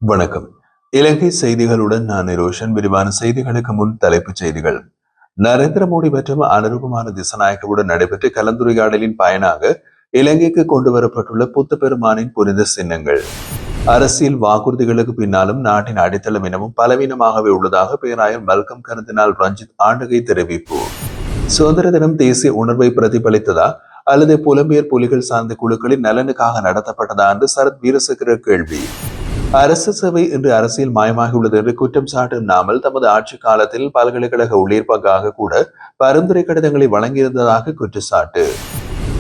வணக்கம். இலங்கை செய்திகளுடன் நான் ரோஷன். விரிவான செய்திகளுக்கு முன் தலைப்புச் செய்திகள். நரேந்திர மோடி மற்றும் அனுருகுமார திசநாயகவுடன் நடைபெற்ற கலந்துரையாடலின் பயனாக இலங்கைக்கு கொண்டு வரப்பட்டுள்ள புத்த பெருமானின் புனித சின்னங்கள். அரசியல் வாக்குறுதிகளுக்கு பின்னாலும் நாட்டின் அடித்தளம் இனமும் பலவீனமாகவே உள்ளதாக பேராயர் மல்கம் கருதினால் ரஞ்சித் ஆண்டகை தெரிவிப்பு. சுதந்திர தினம் தேசிய உணர்வை பிரதிபலித்ததா அல்லது புலம்பெயர் புலிகள் சார்ந்த குழுக்களின் நலனுக்காக நடத்தப்பட்டதா என்று சரத் வீரசேகர கேள்வி. அரசு சேவை இன்று அரசியல் மயமாகியுள்ளது என்று குற்றம் சாட்டினாமல் தமது ஆட்சி காலத்தில் பல்கலைக்கழக ஊழியர்ப்பாக கூட பரிந்துரை கடிதங்களை வழங்கியிருந்ததாக குற்றச்சாட்டு.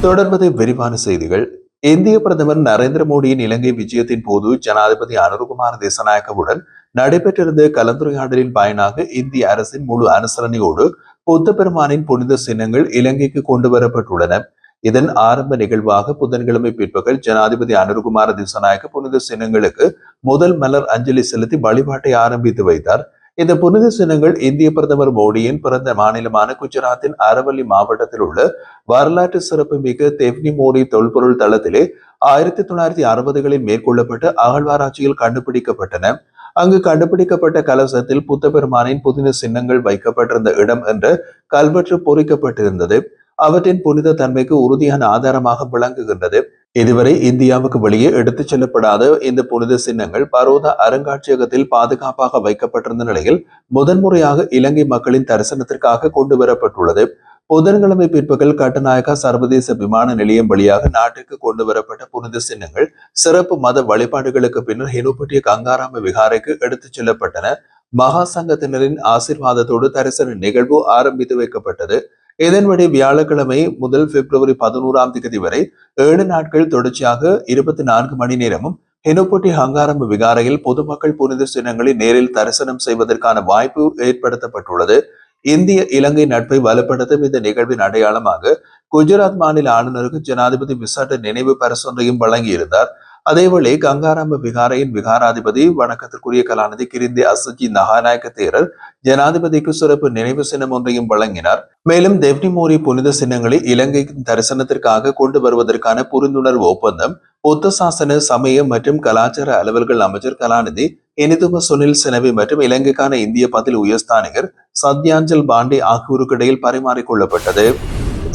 தொடர்வது விரிவான செய்திகள். இந்திய பிரதமர் நரேந்திர மோடியின் இலங்கை விஜயத்தின் போது ஜனாதிபதி அனுருகுமார திசநாயக்கவுடன் நடைபெற்றிருந்த கலந்துரையாடலின் பயனாக இந்திய அரசின் முழு அனுசரணையோடு புத்த பெருமானின் புனித சின்னங்கள் இலங்கைக்கு கொண்டு வரப்பட்டுள்ளன. இதன் ஆரம்ப நிகழ்வாக புதன்கிழமை பிற்பகல் ஜனாதிபதி அனுருகுமார திசநாயக்க புனித சின்னங்களுக்கு முதல் மலர் அஞ்சலி செலுத்தி வழிபாட்டை ஆரம்பித்து வைத்தார். இந்த புனித சின்னங்கள் இந்திய பிரதமர் மோடியின் பிறந்த மாநிலமான குஜராத்தின் அரவல்லி மாவட்டத்தில் உள்ள வரலாற்று சிறப்பு மிக்க தெவ்னி மோடி தொல்பொருள் தளத்திலே 1960களில் மேற்கொள்ளப்பட்ட அகழ்வாராய்ச்சியில் கண்டுபிடிக்கப்பட்டன. அங்கு கண்டுபிடிக்கப்பட்ட கலசத்தில் புத்த பெருமானின் புனித சின்னங்கள் வைக்கப்பட்டிருந்த இடம் என்ற கல்வெட்டு பொறிக்கப்பட்டிருந்தது. அவற்றின் புனித தன்மைக்கு உறுதியான ஆதாரமாக விளங்குகின்றது. இதுவரை இந்தியாவுக்கு வெளியே எடுத்துச் செல்லப்படாத இந்த புனித சின்னங்கள் பரோதா அருங்காட்சியகத்தில் பாதுகாப்பாக வைக்கப்பட்டிருந்த நிலையில் முதன்முறையாக இலங்கை மக்களின் தரிசனத்திற்காக கொண்டு வரப்பட்டுள்ளது. புதன்கிழமை பிற்பகல் கட்டுநாயக்கா சர்வதேச விமான நிலையம் வழியாக நாட்டுக்கு கொண்டு வரப்பட்ட புனித சின்னங்கள் சிறப்பு மத வழிபாடுகளுக்கு பின்னர் ஹினுப்பட்டிய கங்காராம விகாரைக்கு எடுத்துச் செல்லப்பட்டன. மகா சங்கத்தினரின் ஆசீர்வாதத்தோடு தரிசன நிகழ்வு ஆரம்பித்து வைக்கப்பட்டது. இதன்படி வியாழக்கிழமை முதல் பிப்ரவரி 11 வரை 7 நாட்கள் தொடர்ச்சியாக 24 மணி நேரமும் ஹெனுப்பட்டி ஹங்காரம்ப விகாரையில் பொதுமக்கள் புனித சின்னங்களை நேரில் தரிசனம் செய்வதற்கான வாய்ப்பு ஏற்படுத்தப்பட்டுள்ளது. இந்திய இலங்கை நட்பை வலுப்படுத்தும் இந்த நிகழ்வின் அடையாளமாக குஜராத் மாநில ஆளுநருக்கு ஜனாதிபதி விசேட நினைவு பரிசொன்றையும் வழங்கியிருந்தார். அதேவேளை கங்காராம விகாரையின் விகாராதிபதி வணக்கத்திற்குரிய கலாநிதி கிரிந்தி அசஜி நகாநாயக்க தேரர் ஜனாதிபதிக்கு சிறப்பு நினைவு சின்னம் ஒன்றையும் வழங்கினார். மேலும் தெவ்னி மோடி புனித சின்னங்களை இலங்கைக்கு தரிசனத்திற்காக கொண்டு வருவதற்கான புரிந்துணர்வு ஒப்பந்தம் புத்த சாசன சமய மற்றும் கலாச்சார அலுவல்கள் அமைச்சர் கலாநிதி இனிதும சுனில் செனவி மற்றும் இலங்கைக்கான இந்திய பதில் உயர்ஸ்தானிகர் சத்யாஞ்சல் பாண்டே ஆகியோருக்கு இடையில் பரிமாறிக்கொள்ளப்பட்டது.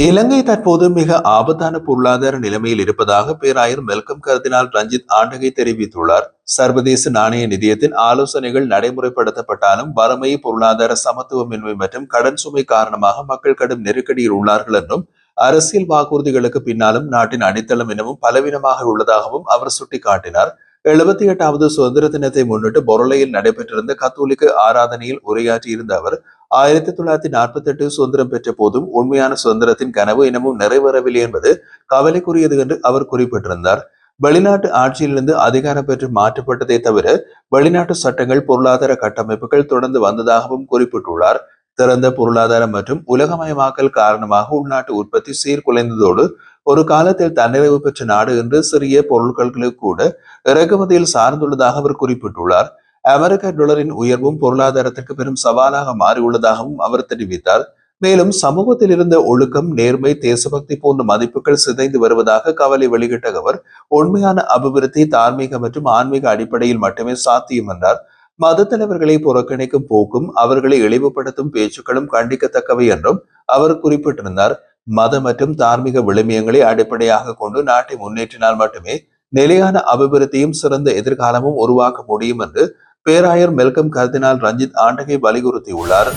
இலங்கை தற்போது மிக ஆபத்தான பொருளாதார நிலைமையில் இருப்பதாக பேராயர் மெல்கம் கருதினால் ரஞ்சித் ஆண்டகை தெரிவித்துள்ளார். சர்வதேச நாணய நிதியத்தின் ஆலோசனைகள் நடைமுறைப்படுத்தப்பட்டாலும் வறுமை, பொருளாதார சமத்துவமின்மை மற்றும் கடன் சுமை காரணமாக மக்கள் கடும் நெருக்கடியில் உள்ளார்கள் என்றும் அரசியல் வாக்குறுதிகளுக்கு பின்னாலும் நாட்டின் அடித்தளம் எனவும் பலவீனமாக உள்ளதாகவும் அவர் சுட்டிக்காட்டினார். 78வது சுதந்திர தினத்தை முன்னிட்டு பொருளையில் நடைபெற்றிருந்த கத்தோலிக்க ஆராதனையில் உரையாற்றியிருந்த அவர் 1948 சுதந்திரம் பெற்ற போதும் உண்மையான சுதந்திரத்தின் கனவு இன்னமும் நிறைவேறவில்லை என்பது கவலைக்குரியது என்று அவர் குறிப்பிட்டிருந்தார். வெளிநாட்டு ஆட்சியிலிருந்து அதிகாரம் பெற்று மாற்றப்பட்டதை தவிர வெளிநாட்டு சட்டங்கள், பொருளாதார கட்டமைப்புகள் தொடர்ந்து வந்ததாகவும் குறிப்பிட்டுள்ளார். திறந்த பொருளாதாரம் மற்றும் உலகமயமாக்கல் காரணமாக உள்நாட்டு உற்பத்தி சீர்குலைந்ததோடு ஒரு காலத்தில் தன்னிறைவு பெற்ற நாடு என்று சிறிய பொருட்களுக்கு கூட இறக்குமதியில் சார்ந்துள்ளதாக அவர் குறிப்பிட்டுள்ளார். அமெரிக்க டாலரின் உயர்வும் பொருளாதாரத்திற்கு பெரும் சவாலாக மாறியுள்ளதாகவும் அவர் தெரிவித்தார். மேலும் சமூகத்தில் இருந்த ஒழுக்கம், நேர்மை, தேசபக்தி போன்ற மதிப்புகள் சிதைந்து வருவதாக கவலை வெளியிட்ட அவர் உண்மையான அபிவிருத்தி தார்மீக மற்றும் ஆன்மீக அடிப்படையில் மட்டுமே சாத்தியம் என்றார். மத தலைவர்களை புறக்கணிக்கும் போக்கும் அவர்களை இழிவுபடுத்தும் பேச்சுக்களும் கண்டிக்கத்தக்கவை என்றும் அவர் குறிப்பிட்டிருந்தார். மத மற்றும் தார்மீக விழுமியங்களை அடிப்படையாக கொண்டு நாட்டை முன்னேற்றினால் மட்டுமே நிலையான அபிவிருத்தியும் சிறந்த எதிர்காலமும் உருவாக்க முடியும் என்று பேராயர் மெல்கம் கர்தினால் ரஞ்சித் ஆண்டகை வலியுறுத்தியுள்ளார்.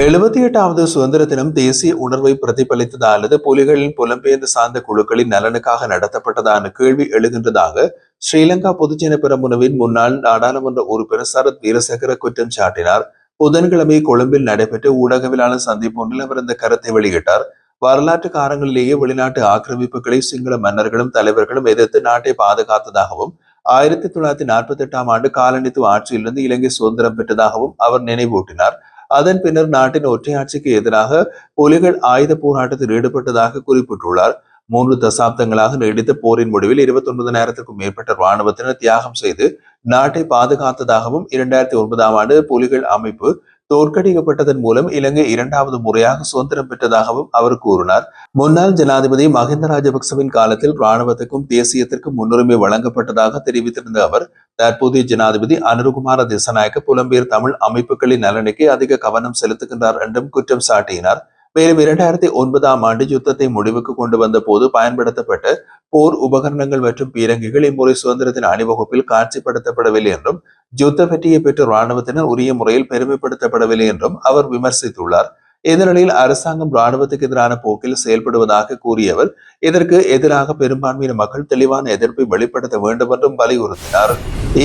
78வது சுதந்திர தினம் தேசிய உணர்வை பிரதிபலித்ததா அல்லது புலிகளின் புலம்பெயர்ந்து சார்ந்த குழுக்களின் நலனுக்காக நடத்தப்பட்டதான கேள்வி எழுகின்றதாக ஸ்ரீலங்கா பொதுஜன பெரமுனவின் முன்னாள் நாடாளுமன்ற உறுப்பினர் சரத் வீரசேகர குற்றம் சாட்டினார். புதன்கிழமை கொழும்பில் நடைபெற்ற ஊடகவியலாளர் சந்திப்பு ஒன்றில் அவர் இந்த கருத்தை வெளியிட்டார். வரலாற்று காலங்களிலேயே வெளிநாட்டு ஆக்கிரமிப்புகளை சிங்கள மன்னர்களும் தலைவர்களும் எதிர்த்து நாட்டை பாதுகாத்ததாகவும் 1948ஆம் ஆண்டு காலனித்துவ ஆட்சியிலிருந்து இலங்கை சுதந்திரம் பெற்றதாகவும் அவர் நினைவூட்டினார். அதன் பின்னர் நாட்டின் ஒற்றையாட்சிக்கு எதிராக புலிகள் ஆயுத போராட்டத்தில் ஈடுபட்டதாக குறிப்பிட்டுள்ளார். 3 தசாப்தங்களாக நீடித்த போரின் முடிவில் 29,000க்கும் மேற்பட்ட இராணுவத்தினர் தியாகம் செய்து நாட்டை பாதுகாத்ததாகவும் 2009ஆம் ஆண்டு புலிகள் அமைப்பு தோற்கடிக்கப்பட்டதன் மூலம் இலங்கை இரண்டாவது முறையாக சுதந்திரம் பெற்றதாகவும் அவர் கூறினார். முன்னாள் ஜனாதிபதி மஹிந்த ராஜபக்சவின் காலத்தில் இராணுவத்துக்கும் தேசியத்திற்கும் முன்னுரிமை வழங்கப்பட்டதாக தெரிவித்திருந்த அவர் தற்போதைய ஜனாதிபதி அனுருகுமார திசாநாயக்க புலம்பெயர் தமிழ் அமைப்புகளின் நலனுக்கு அதிக கவனம் செலுத்துகின்றார் என்றும் குற்றம் சாட்டினார். மேலும் 2009ஆம் ஆண்டு யுத்தத்தை முடிவுக்கு கொண்டு வந்த போது பயன்படுத்தப்பட்ட போர் உபகரணங்கள் மற்றும் பீரங்கிகள் இம்முறை சுதந்திரத்தின் அணிவகுப்பில் காட்சிப்படுத்தப்படவில்லை என்றும் யுத்த வெற்றியை பெற்ற இராணுவத்தினர் உரிய முறையில் பெருமைப்படுத்தப்படவில்லை என்றும் அவர் விமர்சித்துள்ளார். இந்த நிலையில் அரசாங்கம் இராணுவத்துக்கு எதிரான போக்கில் செயல்படுவதாக கூறியவர் இதற்கு எதிராக பெரும்பான்மையான மக்கள் தெளிவான எதிர்ப்பை வெளிப்படுத்த வேண்டும் என்றும் வலியுறுத்தினார்.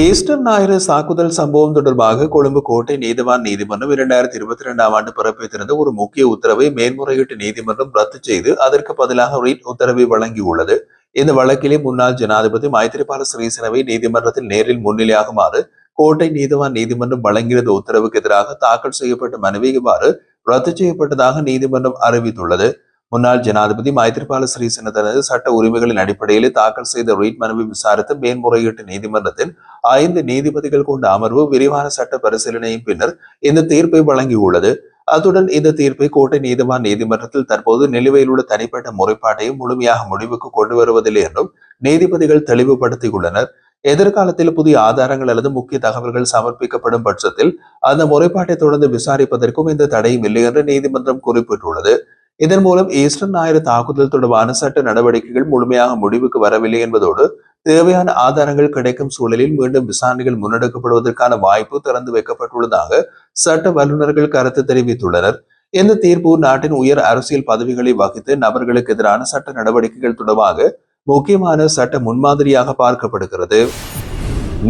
ஈஸ்டர் ஞாயிறு தாக்குதல் சம்பவம் தொடர்பாக கொழும்பு கோட்டை நீதிவான் நீதிமன்றம் 2022ஆம் ஆண்டு பிறப்பித்திருந்த ஒரு முக்கிய உத்தரவை மேன்முறையீட்டு நீதிமன்றம் ரத்து செய்து அதற்கு பதிலாக ரீட் உத்தரவை வழங்கியுள்ளது. இந்த வழக்கிலே முன்னாள் ஜனாதிபதி மைத்திரிபால சிறிசேனவை நீதிமன்றத்தில் நேரில் முன்னிலையாகுமாறு கோட்டை நீதிவான் நீதிமன்றம் வழங்கியிருந்த உத்தரவுக்கு எதிராக தாக்கல் செய்யப்பட்ட மனுவை இவ்வாறு ரத்து செய்யப்பட்டதாக நீதிமன்றம் அறிவித்துள்ளது. முன்னாள் ஜனாதிபதி மைத்திரிபால சிறிசேன தனது சட்ட உரிமைகளின் அடிப்படையில் தாக்கல் செய்த ரீட் மனுவை விசாரித்த மேன்முறையீட்டு நீதிமன்றத்தின் 5 நீதிபதிகள் கொண்ட அமர்வு விரிவான சட்ட பரிசீலனையின் பின்னர் இந்த தீர்ப்பை வழங்கியுள்ளது. அத்துடன் இந்த தீர்ப்பை கோட்டை நீதிவான் நீதிமன்றத்தில் தற்போது நிலுவையில் உள்ள தனிப்பட்ட முறைப்பாட்டையும் முழுமையாக முடிவுக்கு கொண்டு வருவதில்லை என்றும் நீதிபதிகள் தெளிவுபடுத்தியுள்ளனர். எதிர்காலத்தில் புதிய ஆதாரங்கள் அல்லது முக்கிய தகவல்கள் சமர்ப்பிக்கப்படும் பட்சத்தில் அந்த முறைப்பாட்டை தொடர்ந்து விசாரிப்பதற்கும் இந்த தடையும் இல்லை என்று நீதிமன்றம் குறிப்பிட்டுள்ளது. இதன் மூலம் ஈஸ்டர் ஞாயிறு தாக்குதல் தொடர்பான சட்ட நடவடிக்கைகள் முழுமையாக முடிவுக்கு வரவில்லை என்பதோடு தேவையான ஆதாரங்கள் கிடைக்கும் சூழலில் மீண்டும் விசாரணைகள் முன்னெடுக்கப்படுவதற்கான வாய்ப்பு திறந்து வைக்கப்பட்டுள்ளதாக சட்ட வல்லுநர்கள் கருத்து தெரிவித்துள்ளனர். இந்த தீர்ப்பு நாட்டின் உயர் அரசியல் பதவிகளை வகித்து நபர்களுக்கு எதிரான சட்ட நடவடிக்கைகள் தொடர்பாக முக்கியமான சட்ட முன்மாதிரியாக பார்க்கப்படுகிறது.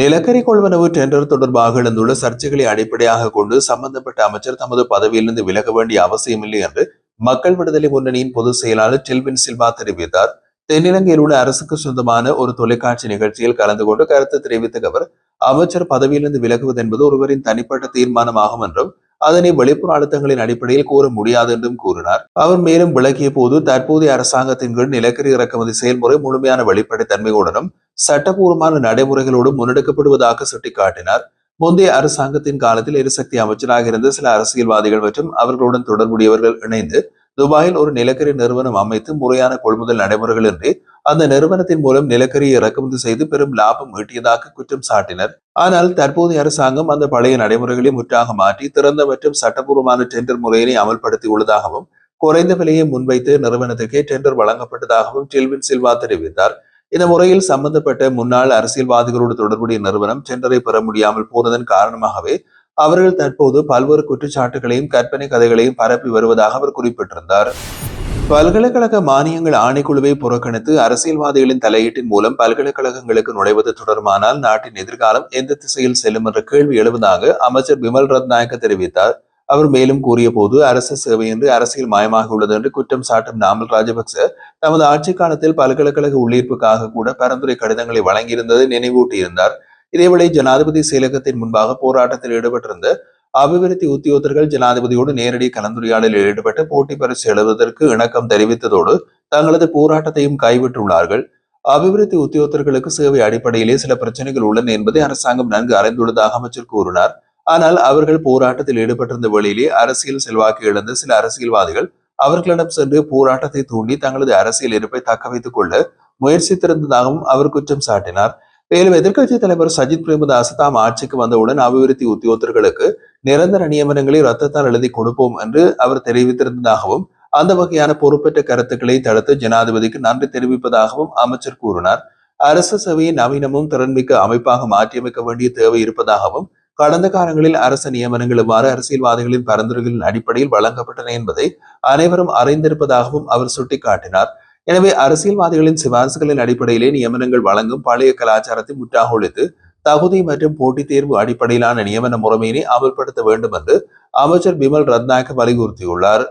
நிலக்கரி கொள்வனவு டெண்டர் தொடர்பாக எழுந்துள்ள சர்ச்சைகளை அடிப்படையாக கொண்டு சம்பந்தப்பட்ட அமைச்சர் தமது பதவியிலிருந்து விலக வேண்டிய அவசியமில்லை என்று மக்கள் விடுதலை முன்னணியின் பொதுச் செயலாளர் டெல்வின் சில்வா தெரிவித்தார். தென்னிலங்கையில் உள்ள அரசுக்கு சொந்தமான ஒரு தொலைக்காட்சி நிகழ்ச்சியில் கலந்து கொண்டு கருத்து தெரிவித்த அவர் அமைச்சர் பதவியிலிருந்து விலகுவது என்பது ஒருவரின் தனிப்பட்ட தீர்மானமாகும் என்றும் அதனை வெளிப்புற அழுத்தங்களின் அடிப்படையில் கூற முடியாது என்றும் கூறினார். அவர் மேலும் விளக்கிய போது தற்போதைய அரசாங்கத்தின் கீழ் நிலக்கரி இறக்குமதி செயல்முறை முழுமையான வெளிப்படைத்தன்மையுடனும் சட்டபூர்வமான நடைமுறைகளோடும் முன்னெடுக்கப்படுவதாக சுட்டிக்காட்டினார். முந்தைய அரசாங்கத்தின் காலத்தில் எரிசக்தி அமைச்சராக இருந்த சில அரசியல்வாதிகள் மற்றும் அவர்களுடன் தொடர்புடையவர்கள் இணைந்து துபாயில் ஒரு நிலக்கரி நிறுவனம் அமைத்து முறையான கொள்முதல் நடைமுறைகளின்றி அந்த நிறுவனத்தின் மூலம் நிலக்கரியை இறக்குமதி செய்து பெரும் லாபம் ஈட்டியதாக குற்றம் சாட்டினர். ஆனால் தற்போதைய அரசாங்கம் அந்த பழைய நடைமுறைகளை முற்றாக மாற்றி திறந்த மற்றும் சட்டபூர்வமான டெண்டர் முறையினை அமல்படுத்தி உள்ளதாகவும் குறைந்த விலையை முன்வைத்து நிறுவனத்துக்கே டெண்டர் வழங்கப்பட்டதாகவும் டெல்வின் சில்வா தெரிவித்தார். இந்த முறையில் சம்பந்தப்பட்ட முன்னாள் அரசியல்வாதிகளோடு தொடர்புடைய நிறுவனம் டெண்டரை பெற முடியாமல் போனதன் காரணமாகவே அவர்கள் தற்போது பல்வேறு குற்றச்சாட்டுகளையும் கற்பனை கதைகளையும் பரப்பி வருவதாக அவர் குறிப்பிட்டிருந்தார். பல்கலைக்கழக மானியங்கள் ஆணைக்குழுவை புறக்கணித்து அரசியல்வாதிகளின் தலையீட்டின் மூலம் பல்கலைக்கழகங்களுக்கு நுழைவது தொடர்பானால் நாட்டின் எதிர்காலம் எந்த திசையில் செல்லும் என்ற கேள்வி எழுவதாக அமைச்சர் பிமல் ரத்நாயக்க தெரிவித்தார். அவர் மேலும் கூறிய போது அரசு சேவை என்று அரசியல் மயமாக உள்ளது என்று குற்றம் சாட்டும் நாமல் ராஜபக்ச தமது ஆட்சி காலத்தில் பல்கலைக்கழக உள்ளீர்ப்புக்காக கூட பரிந்துரை கடிதங்களை வழங்கியிருந்ததை நினைவூட்டியிருந்தார். இதேவேளை ஜனாதிபதி செயலகத்தின் முன்பாக போராட்டத்தில் ஈடுபட்டிருந்த அபிவிருத்தி உத்தியோகத்தர்கள் ஜனாதிபதியோடு நேரடி கலந்துரையாடலில் ஈடுபட்டு போட்டி பரிசு எழுதுவதற்கு இணக்கம் தெரிவித்ததோடு தங்களது போராட்டத்தையும் கைவிட்டுள்ளார்கள். அபிவிருத்தி உத்தியோகத்தர்களுக்கு சேவை அடிப்படையிலே சில பிரச்சனைகள் உள்ளன என்பதை அரசாங்கம் நன்கு அறிந்துள்ளதாக அமைச்சர் கூறினார். ஆனால் அவர்கள் போராட்டத்தில் ஈடுபட்டிருந்த வேளையிலே அரசியல் செல்வாக்கு இழந்த சில அரசியல்வாதிகள் அவர்களிடம் சென்று போராட்டத்தை தூண்டி தங்களது அரசியல் இருப்பை தக்க வைத்துக் கொள்ள முயற்சித்திருந்ததாகவும் அவர் குற்றம் சாட்டினார். மேலும் எதிர்க்கட்சி தலைவர் சஜித் பிரேமதாஸ் தாம் ஆட்சிக்கு வந்தவுடன் அபிவிருத்தி உத்தியோகத்தர்களுக்கு நிரந்தர நியமனங்களை ரத்தத்தால் எழுதி கொடுப்போம் என்று அவர் தெரிவித்திருந்ததாகவும் அந்த வகையான பொறுப்பற்ற கருத்துக்களை தடுத்து ஜனாதிபதிக்கு நன்றி தெரிவிப்பதாகவும் அமைச்சர் கூறினார். அரசு சேவையை நவீனமும் திறன்மிக்க அமைப்பாக மாற்றியமைக்க வேண்டிய தேவை இருப்பதாகவும் கடந்த காலங்களில் அரசு நியமனங்கள் எவ்வாறு அரசியல்வாதிகளின் பரிந்துரைகளின் அடிப்படையில் வழங்கப்பட்டன என்பதை அனைவரும் அறிந்திருப்பதாகவும் அவர் சுட்டிக்காட்டினார். எனவே அரசியல்வாதிகளின் சிபாரிசுகளின் அடிப்படையிலே நியமனங்கள் வழங்கும் பழைய கலாச்சாரத்தை முற்றாக ஒழித்து தகுதி மற்றும் போட்டித் தேர்வு அடிப்படையிலான நியமன முறைமையினை அமல்படுத்த வேண்டும் என்று அமைச்சர் பிமல் ரத்நாயக்க வலியுறுத்தியுள்ளார்.